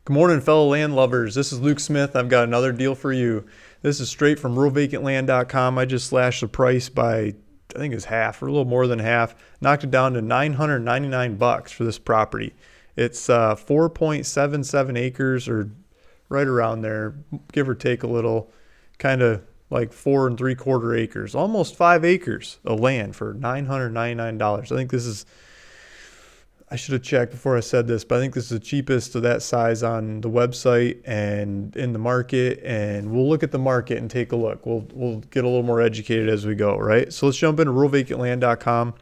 Good morning, fellow land lovers. This is Luke Smith. I've got another deal for you. This is straight from ruralvacantland.com. I just slashed the price by, I think it's half or a little more than half. Knocked it down to $999 for this property. It's 4.77 acres or right around there, give or take a little, kind of like 4 3/4 acres, almost 5 acres of land for $999. I think this is, I should have checked before I said this, but I think this is the cheapest of that size on the website and in the market. And we'll look at the market and take a look. We'll get a little more educated as we go, right? So let's jump into ruralvacantland.com.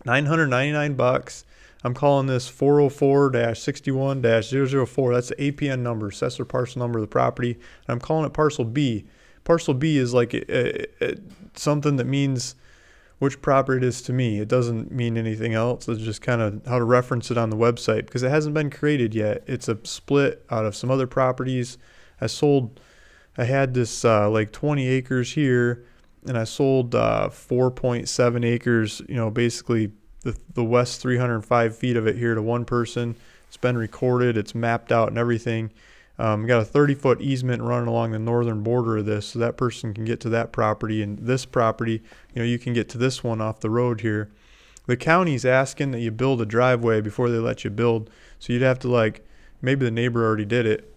$999. I'm calling this 404-61-004. That's the APN number, assessor parcel number of the property. And I'm calling it parcel B. Parcel B is like something that means which property it is to me. It doesn't mean anything else. It's just kind of how to reference it on the website because it hasn't been created yet. It's a split out of some other properties. I had this like 20 acres here, and I sold 4.7 acres, basically the west 305 feet of it here to one person. It's been recorded, it's mapped out and everything. Got a 30-foot easement running along the northern border of this, so that person can get to that property. And this property, you can get to this one off the road here. The county's asking that you build a driveway before they let you build. So you'd have to maybe the neighbor already did it,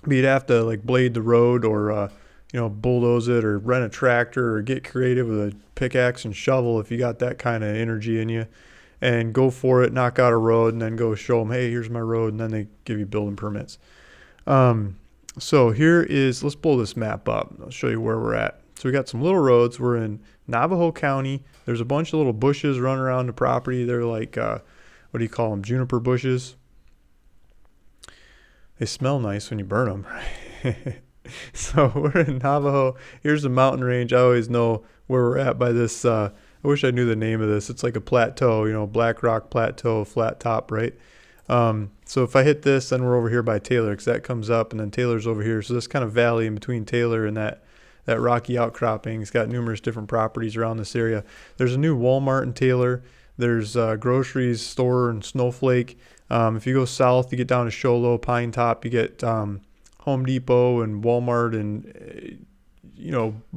but you'd have to blade the road or, bulldoze it or rent a tractor or get creative with a pickaxe and shovel if you got that kind of energy in you. And go for it, knock out a road, and then go show them, hey, here's my road, and then they give you building permits. So let's pull this map up. I'll show you where we're at. So we got some little roads. We're in Navajo County. There's a bunch of little bushes running around the property. They're like, what do you call them? Juniper bushes. They smell nice when you burn them. So we're in Navajo. Here's the mountain range. I always know where we're at by this. I wish I knew the name of this. It's like a plateau, Black Rock Plateau, flat top, right? So if I hit this, then we're over here by Taylor because that comes up, and then Taylor's over here. So this kind of valley in between Taylor and that rocky outcropping. It's got numerous different properties around this area. There's a new Walmart in Taylor. There's groceries store in Snowflake. If you go south, you get down to Sholo, Pine Top, you get Home Depot and Walmart and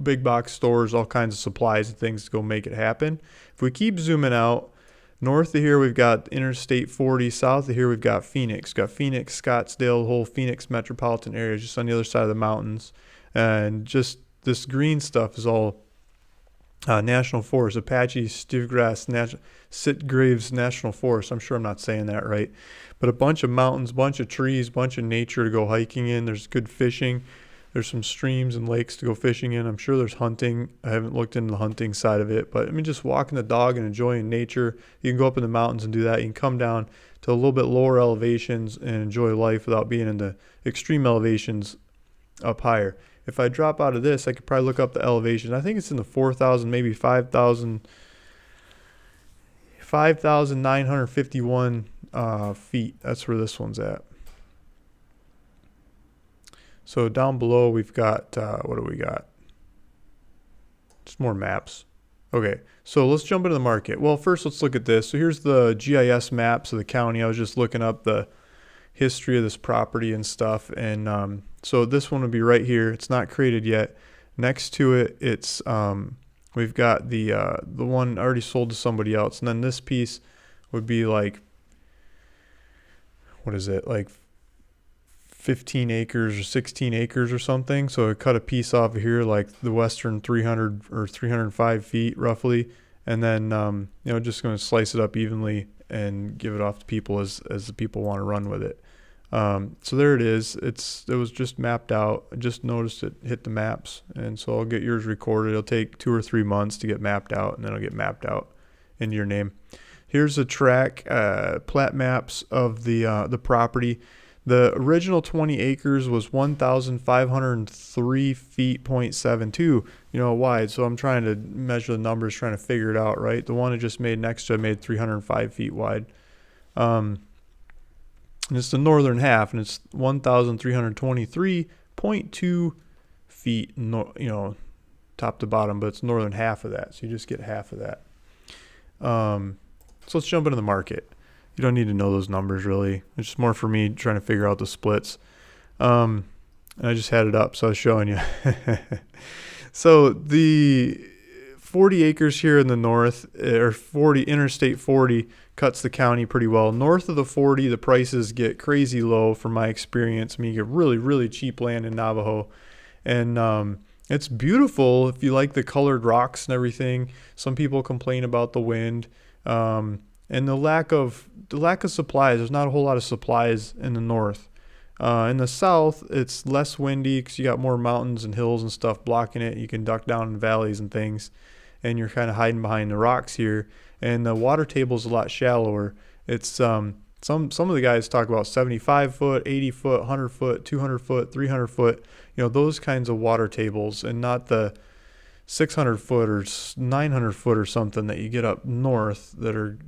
big box stores, all kinds of supplies and things to go make it happen. If we keep zooming out, north of here, we've got Interstate 40. South of here, we've got Phoenix. Got Phoenix, Scottsdale, the whole Phoenix metropolitan area just on the other side of the mountains. And just this green stuff is all National Forest, Apache Sitgraves National Forest. I'm sure I'm not saying that right. But a bunch of mountains, bunch of trees, bunch of nature to go hiking in. There's good fishing. There's some streams and lakes to go fishing in. I'm sure there's hunting. I haven't looked into the hunting side of it, but just walking the dog and enjoying nature. You can go up in the mountains and do that. You can come down to a little bit lower elevations and enjoy life without being in the extreme elevations up higher. If I drop out of this, I could probably look up the elevation. I think it's in the 4,000, maybe 5,951 feet. That's where this one's at. So down below, we've got, what do we got? Just more maps. Okay, so let's jump into the market. Well, first let's look at this. So here's the GIS maps of the county. I was just looking up the history of this property and stuff. And so this one would be right here. It's not created yet. Next to it, it's we've got the one already sold to somebody else. And then this piece would be like, what is it? Like 15 acres or 16 acres or something. So I cut a piece off of here, like the western 300 or 305 feet roughly. And then, just going to slice it up evenly and give it off to people as the people want to run with it. So there it is. It was just mapped out. I just noticed it hit the maps. And so I'll get yours recorded. It'll take 2 or 3 months to get mapped out, and then it'll get mapped out into your name. Here's a track, plat maps of the property. The original 20 acres was 1,503 feet, 0.72, wide. So I'm trying to measure the numbers, trying to figure it out, right? The one I just made next to it made 305 feet wide. And it's the northern half, and it's 1,323.2 feet, top to bottom, but it's northern half of that. So you just get half of that. So let's jump into the market. You don't need to know those numbers really. It's just more for me trying to figure out the splits. And I just had it up, so I was showing you. So the 40 acres here in the north, or 40 Interstate 40, cuts the county pretty well. North of the 40, the prices get crazy low from my experience. I mean, you get really, really cheap land in Navajo. And it's beautiful if you like the colored rocks and everything. Some people complain about the wind. And the lack of supplies. There's not a whole lot of supplies in the north. In the south, it's less windy because you got more mountains and hills and stuff blocking it. You can duck down in valleys and things, and you're kind of hiding behind the rocks here. And the water table is a lot shallower. It's some of the guys talk about 75 foot, 80 foot, 100 foot, 200 foot, 300 foot. Those kinds of water tables, and not the 600 foot or 900 foot or something that you get up north that are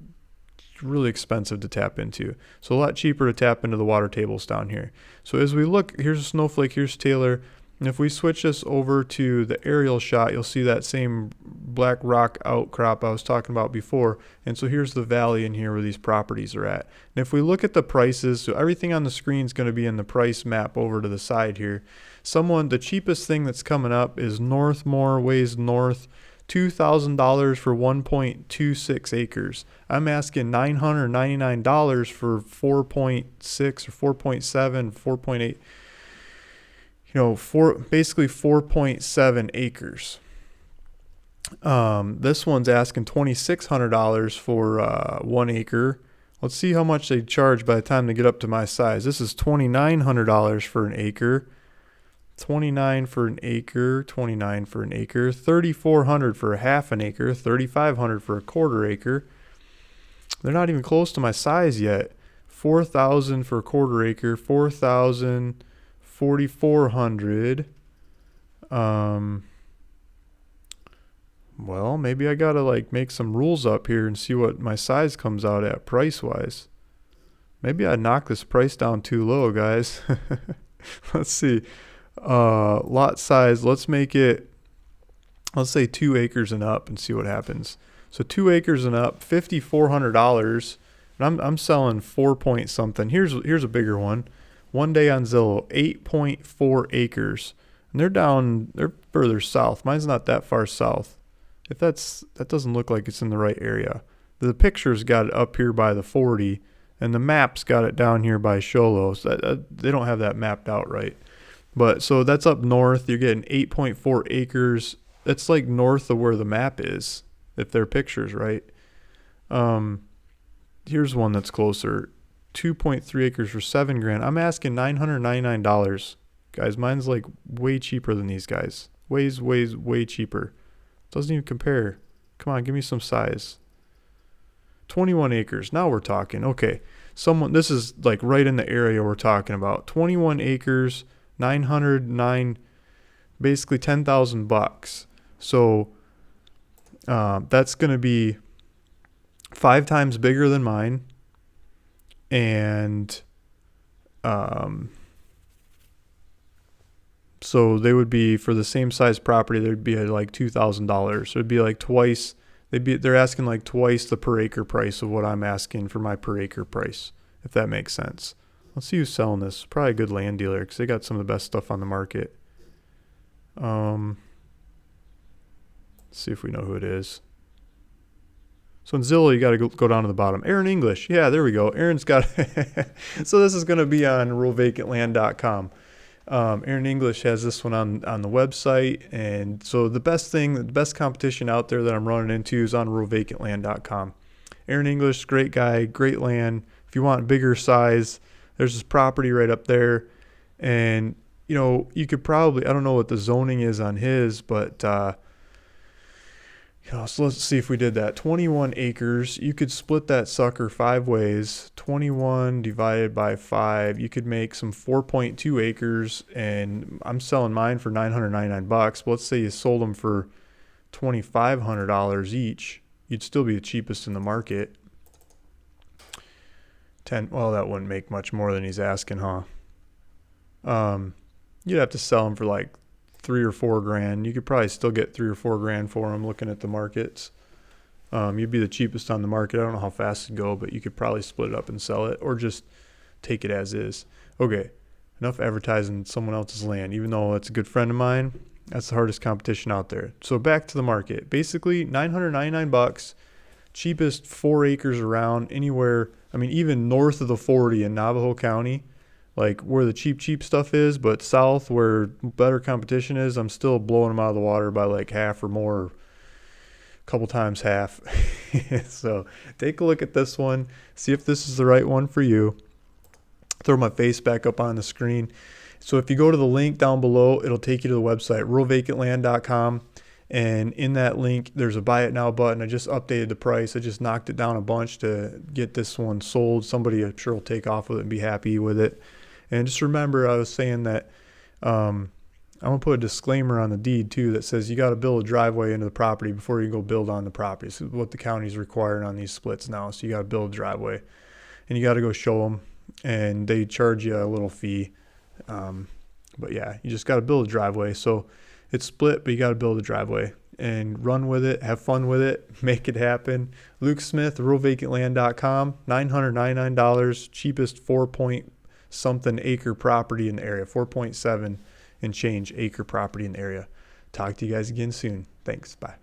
really expensive to tap into. So a lot cheaper to tap into the water tables down here. So as we look, here's a snowflake, here's Taylor. And if we switch this over to the aerial shot, you'll see that same black rock outcrop I was talking about before. And so here's the valley in here where these properties are at. And if we look at the prices, so everything on the screen is going to be in the price map over to the side here. The cheapest thing that's coming up is Northmore, ways north, $2,000 for 1.26 acres. I'm asking $999 for 4.6 or 4.7, 4.8, basically 4.7 acres. This one's asking $2,600 for 1 acre. Let's see how much they charge by the time they get up to my size. This is $2,900 for an acre. 29 for an acre, 29 for an acre, 3,400 for a half an acre, 3,500 for a quarter acre. They're not even close to my size yet. 4,000 for a quarter acre, 4,000, 4,400. Well, maybe I gotta make some rules up here and see what my size comes out at price wise. Maybe I knock this price down too low, guys. Let's see. Lot size, let's say 2 acres and up and see what happens. So 2 acres and up, $5,400, and I'm selling 4 point something. Here's a bigger one. One day on Zillow, 8.4 acres, and they're further south. Mine's not that far south. That doesn't look like it's in the right area. The picture's got it up here by the 40, and the map's got it down here by Sholo. So they don't have that mapped out right. But so that's up north. You're getting 8.4 acres. That's like north of where the map is, if their picture's right. Here's one that's closer. 2.3 acres for $7,000. I'm asking $999. Guys, mine's like way cheaper than these guys. Way cheaper. Doesn't even compare. Come on, give me some size. 21 acres. Now we're talking. Okay. This is like right in the area we're talking about. 21 acres. 909, basically $10,000. So that's going to be 5 times bigger than mine, and so they would be, for the same size property, they'd be at like $2,000. So it'd be like twice. They're asking like twice the per acre price of what I'm asking for my per acre price, if that makes sense. Let's see who's selling this. Probably a good land dealer because they got some of the best stuff on the market. Let's see if we know who it is. So in Zillow, you got to go down to the bottom. Aaron English. Yeah, there we go. Aaron's got So this is going to be on ruralvacantland.com. Aaron English has this one on the website. And so the best competition out there that I'm running into is on ruralvacantland.com. Aaron English, great guy, great land. If you want bigger size, there's this property right up there, and you could probably, I don't know what the zoning is on his, but so let's see if we did that. 21 acres, you could split that sucker 5 ways. 21 divided by 5, you could make some 4.2 acres, and I'm selling mine for $999. But let's say you sold them for $2,500 each, you'd still be the cheapest in the market. Well, that wouldn't make much more than he's asking, huh? You'd have to sell them for like $3 or $4 grand. You could probably still get $3 or $4 grand for them looking at the markets. You'd be the cheapest on the market. I don't know how fast it'd go, but you could probably split it up and sell it, or just take it as is. Okay, enough advertising someone else's land. Even though it's a good friend of mine, that's the hardest competition out there. So back to the market. Basically, $999, cheapest 4 acres around anywhere. I mean, even north of the 40 in Navajo County, like where the cheap stuff is, but south where better competition is, I'm still blowing them out of the water by like half or more, a couple times half. So take a look at this one, see if this is the right one for you. Throw my face back up on the screen. So if you go to the link down below, it'll take you to the website, ruralvacantland.com. And in that link, there's a buy it now button. I just updated the price. I just knocked it down a bunch to get this one sold. Somebody I'm sure will take off with it and be happy with it. And just remember, I was saying that I'm going to put a disclaimer on the deed too that says you got to build a driveway into the property before you go build on the property. This is what the county's requiring on these splits now. So you got to build a driveway and you got to go show them, and they charge you a little fee. But yeah, you just got to build a driveway. So it's split, but you got to build a driveway and run with it, have fun with it, make it happen. Luke Smith, ruralvacantland.com, $999, cheapest 4-point-something acre property in the area, 4.7 and change acre property in the area. Talk to you guys again soon. Thanks. Bye.